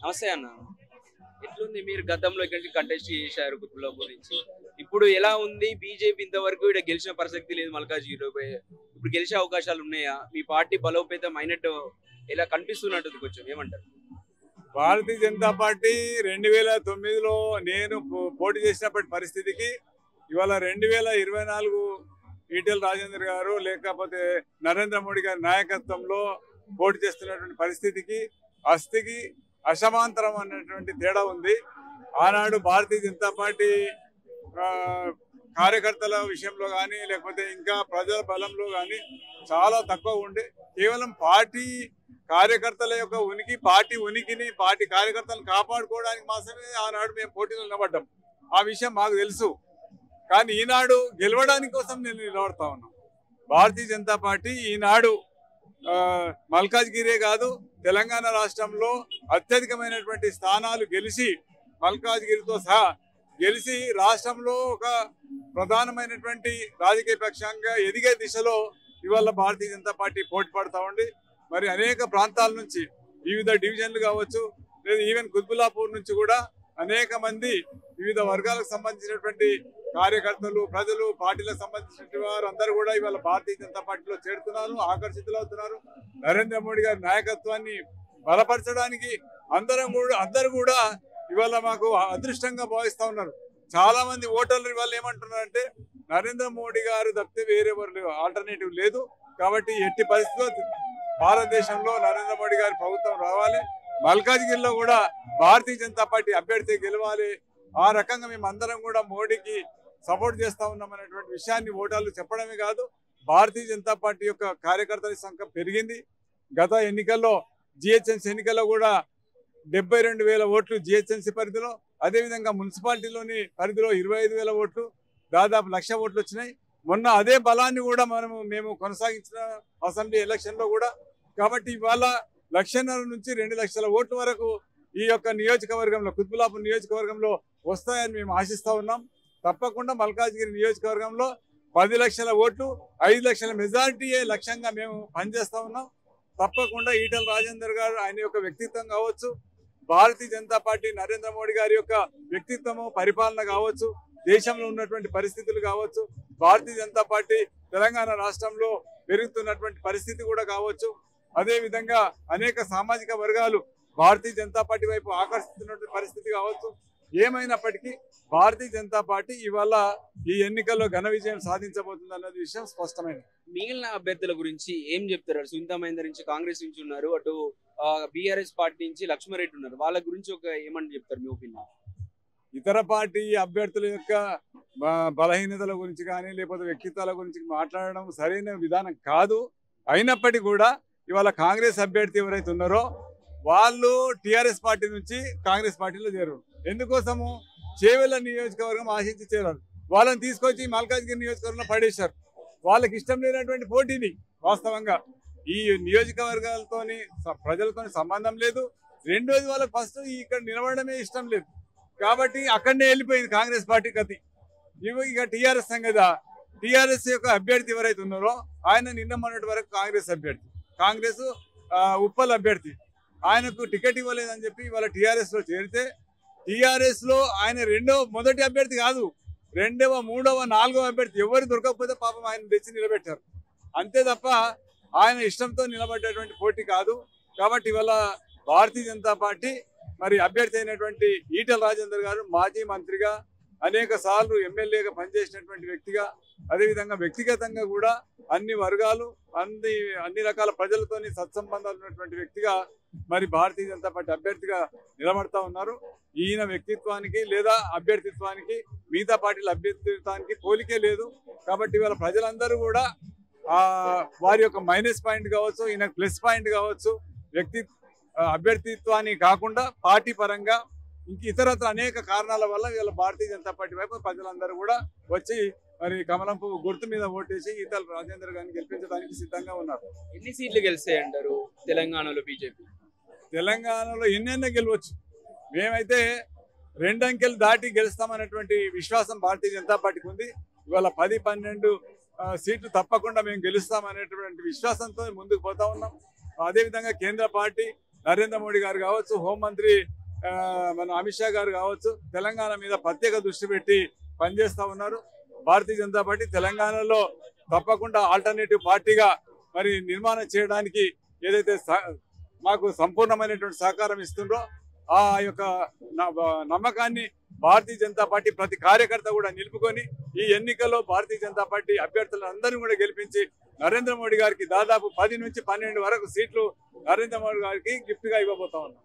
నమస్తే అన్న. ఎట్లుంది మీరు గతంలో ఇక్కడి నుంచి కంటెస్ట్ చేశారు కుతుబుల్లాపూర్ నుంచి. ఇప్పుడు ఎలా ఉంది? బీజేపీ ఇంతవరకు ఇక్కడ గెలిచిన ప్రసక్తి లేదు మల్కాజ్గిరిలో. ఇప్పుడు గెలిచే అవకాశాలు ఉన్నాయా? మీ పార్టీ బలోపేతం అయినట్టు ఎలా కనిపిస్తున్నట్టు కొంచెం ఏమంటారు? భారతీయ జనతా పార్టీ 2009లో నేను పోటీ చేసినప్పటి పరిస్థితికి ఇవాళ 2024 ఈటెల రాజేందర్ గారు లేకపోతే నరేంద్ర మోడీ గారి నాయకత్వంలో పోటీ చేస్తున్నటువంటి పరిస్థితికి అస్థికి అసమాంతరం అన్నటువంటి తేడా ఉంది. ఆనాడు భారతీయ జనతా పార్టీ కార్యకర్తల విషయంలో కానీ లేకపోతే ఇంకా ప్రజల బలంలో కానీ చాలా తక్కువ ఉండే కేవలం పార్టీ కార్యకర్తల యొక్క ఉనికి పార్టీ ఉనికిని పార్టీ కార్యకర్తలను కాపాడుకోవడానికి మాత్రమే ఆనాడు మేము పోటీలో నిలబడ్డాం. ఆ విషయం మాకు తెలుసు. కానీ ఈనాడు గెలవడానికి కోసం నేను నిలబడతా ఉన్నాను. భారతీయ జనతా పార్టీ ఈనాడు మల్కాజ్గిరే కాదు తెలంగాణ రాష్ట్రంలో అత్యధికమైనటువంటి స్థానాలు గెలిచి మల్కాజ్గిరితో సహా గెలిచి రాష్ట్రంలో ఒక ప్రధానమైనటువంటి రాజకీయ పక్షంగా ఎదిగే దిశలో ఇవాళ భారతీయ జనతా పార్టీ పోటీ పడతా ఉంది. మరి అనేక ప్రాంతాల నుంచి వివిధ డివిజన్లు కావచ్చు లేదా ఈవెన్ కుతుబుల్లాపూర్ నుంచి కూడా అనేక మంది వివిధ వర్గాలకు సంబంధించినటువంటి కార్యకర్తలు ప్రజలు పార్టీలకు సంబంధించిన వారు అందరూ కూడా ఇవాళ భారతీయ జనతా పార్టీలో చేరుతున్నారు, ఆకర్షితులవుతున్నారు. నరేంద్ర మోడీ గారి నాయకత్వాన్ని బలపరచడానికి అందరూ కూడా ఇవాళ మాకు అదృష్టంగా భావిస్తా ఉన్నారు. చాలా మంది ఓటర్లు ఇవాళ ఏమంటున్నారంటే నరేంద్ర మోడీ గారు తప్పితే వేరెవరు ఆల్టర్నేటివ్ లేదు కాబట్టి ఎట్టి పరిస్థితుల్లో భారతదేశంలో నరేంద్ర మోడీ గారి ప్రభుత్వం రావాలి, మల్కాజ్గిరిలో కూడా భారతీయ జనతా పార్టీ అభ్యర్థి గెలవాలి. ఆ రకంగా మేము అందరం కూడా మోడీకి సపోర్ట్ చేస్తా ఉన్నాం అనేటువంటి విషయాన్ని ఓటర్లు చెప్పడమే కాదు, భారతీయ జనతా పార్టీ యొక్క కార్యకర్తల సంఖ్య పెరిగింది. గత ఎన్నికల్లో జిహెచ్ఎంసీ ఎన్నికల్లో కూడా 72,000 ఓట్లు జిహెచ్ఎంసీ పరిధిలో, అదేవిధంగా మున్సిపాలిటీలోని పరిధిలో 25,000 ఓట్లు, దాదాపు 1,00,000 ఓట్లు వచ్చినాయి. మొన్న అదే బలాన్ని కూడా మేము కొనసాగించిన అసెంబ్లీ ఎలక్షన్లో కూడా. కాబట్టి ఇవాళ 1,50,000 నుంచి 2,00,000 ఓట్ల వరకు ఈ యొక్క నియోజకవర్గంలో కుతుబుల్లాపూర్ నియోజకవర్గంలో వస్తాయని మేము ఆశిస్తా ఉన్నాం. తప్పకుండా మల్కాజ్గిరి నియోజకవర్గంలో 10 లక్షల ఓట్లు 5 లక్షల మెజారిటీయే లక్ష్యంగా మేము పనిచేస్తా ఉన్నాం. తప్పకుండా ఈటెల రాజేందర్ గారు ఆయన యొక్క వ్యక్తిత్వం కావచ్చు, భారతీయ జనతా పార్టీ నరేంద్ర మోడీ గారి యొక్క వ్యక్తిత్వము పరిపాలన కావచ్చు, దేశంలో ఉన్నటువంటి పరిస్థితులు కావచ్చు, భారతీయ జనతా పార్టీ తెలంగాణ రాష్ట్రంలో పెరుగుతున్నటువంటి పరిస్థితి కూడా కావచ్చు, అదేవిధంగా అనేక సామాజిక వర్గాలు భారతీయ జనతా పార్టీ వైపు ఆకర్షిస్తున్నటువంటి పరిస్థితి కావచ్చు. ఏమైనప్పటికీ భారతీయ జనతా పార్టీ ఇవాళ ఈ ఎన్నికల్లో ఘన విజయం సాధించబోతుంది అన్నది విషయం స్పష్టమైనది. మిగిలిన అభ్యర్థుల గురించి ఏం చెప్తారు? సునీతా మహేందర్ నుంచి కాంగ్రెస్ నుంచి ఉన్నారు, అటు బీఆర్ఎస్ పార్టీ నుంచి లక్ష్మారెడ్డి ఉన్నారు. వాళ్ళ గురించి ఏమని చెప్తారు మీ ఒపీనియన్? ఇతర పార్టీ అభ్యర్థుల యొక్క బలహీనతల గురించి కానీ లేకపోతే వ్యక్తిత్వాల గురించి మాట్లాడడం సరైన విధానం కాదు. అయినప్పటికీ కూడా ఇవాళ కాంగ్రెస్ అభ్యర్థి ఎవరైతే ఉన్నారో వాళ్ళు టిఆర్ఎస్ పార్టీ నుంచి కాంగ్రెస్ పార్టీలో చేరారు. ఎందుకోసము? చేవెళ్ళ నియోజకవర్గం ఆశించి చేరారు. వాళ్ళని తీసుకొచ్చి మల్కాజ్గిరి నియోజకవర్గంలో పడేశారు. వాళ్ళకి ఇష్టం లేనటువంటి పోటీని వాస్తవంగా ఈ నియోజకవర్గాలతోని ప్రజలతో సంబంధం లేదు. రెండోది వాళ్ళకి ఫస్ట్ ఇక్కడ నిలబడమే ఇష్టం లేదు కాబట్టి అక్కడనే వెళ్ళిపోయింది కాంగ్రెస్ పార్టీ గతి. ఇక టిఆర్ఎస్ సంగతి, టిఆర్ఎస్ యొక్క అభ్యర్థి ఎవరైతే ఉన్నారో ఆయన నిన్న మొన్నటి వరకు కాంగ్రెస్ అభ్యర్థి, కాంగ్రెస్ ఉప్పల్ అభ్యర్థి, ఆయనకు టికెట్ ఇవ్వలేదని చెప్పి ఇవాళ టిఆర్ఎస్ లో చేరితే టిఆర్ఎస్ లో ఆయన మొదటి అభ్యర్థి కాదు, 2వ 3వ 4వ అభ్యర్థి ఎవరు దొరకకపోతే పాపం ఆయన తెచ్చి నిలబెట్టారు. అంతే తప్ప ఆయన ఇష్టంతో నిలబడ్డటువంటి పోటీ కాదు. కాబట్టి ఇవాళ భారతీయ జనతా పార్టీ మరి అభ్యర్థి అయినటువంటి ఈటెల రాజేందర్ గారు మాజీ మంత్రిగా అనేక సార్లు ఎమ్మెల్యేగా పనిచేసినటువంటి వ్యక్తిగా, అదేవిధంగా వ్యక్తిగతంగా కూడా అన్ని వర్గాలు అన్ని రకాల ప్రజలతోని సత్సంబంధాలు ఉన్నటువంటి వ్యక్తిగా మరి భారతీయ జనతా పార్టీ అభ్యర్థిగా నిలబడతా ఉన్నారు. ఈయన వ్యక్తిత్వానికి లేదా అభ్యర్థిత్వానికి మిగతా పార్టీల అభ్యర్థిత్వానికి పోలికే లేదు. కాబట్టి ఇవాళ ప్రజలందరూ కూడా వారి యొక్క మైనస్ పాయింట్ కావచ్చు, ఈయన ప్లస్ పాయింట్ కావచ్చు, అభ్యర్థిత్వాన్ని కాకుండా పార్టీ పరంగా ఇంక ఇతరత్ర అనేక కారణాల వల్ల వీళ్ళ భారతీయ జనతా పార్టీ వైపు ప్రజలందరూ కూడా వచ్చి మరి కమలం పువ్వు గుర్తు మీద ఓటేసి ఈటెల రాజేందర్ గారిని గెలిపించడానికి సిద్ధంగా ఉన్నారు. ఎన్ని సీట్లు గెలుస్తాయంటారు తెలంగాణలో బీజేపీ? తెలంగాణలో ఎన్నెన్నో గెలవచ్చు. మేమైతే 2 అంకెలు దాటి గెలుస్తామనేటువంటి విశ్వాసం భారతీయ జనతా పార్టీకి ఉంది. ఇవాళ 10-12 సీట్లు తప్పకుండా మేము గెలుస్తామనేటువంటి విశ్వాసంతో ముందుకు పోతా ఉన్నాం. అదేవిధంగా కేంద్ర పార్టీ నరేంద్ర మోడీ గారు కావచ్చు, హోంమంత్రి మన అమిత్ షా గారు కావచ్చు, తెలంగాణ మీద ప్రత్యేక దృష్టి పెట్టి పనిచేస్తా ఉన్నారు. భారతీయ జనతా పార్టీ తెలంగాణలో తప్పకుండా ఆల్టర్నేటివ్ పార్టీగా మరి నిర్మాణం చేయడానికి ఏదైతే మాకు సంపూర్ణమైనటువంటి సహకారం ఇస్తుందో ఆ యొక్క నమ్మకాన్ని భారతీయ జనతా పార్టీ ప్రతి కార్యకర్త కూడా నిలుపుకొని ఈ ఎన్నికల్లో భారతీయ జనతా పార్టీ అభ్యర్థులందరినీ కూడా గెలిపించి నరేంద్ర మోడీ గారికి దాదాపు 10 నుంచి 12 వరకు సీట్లు నరేంద్ర మోడీ గారికి గిఫ్ట్ గా ఇవ్వబోతా ఉన్నాం.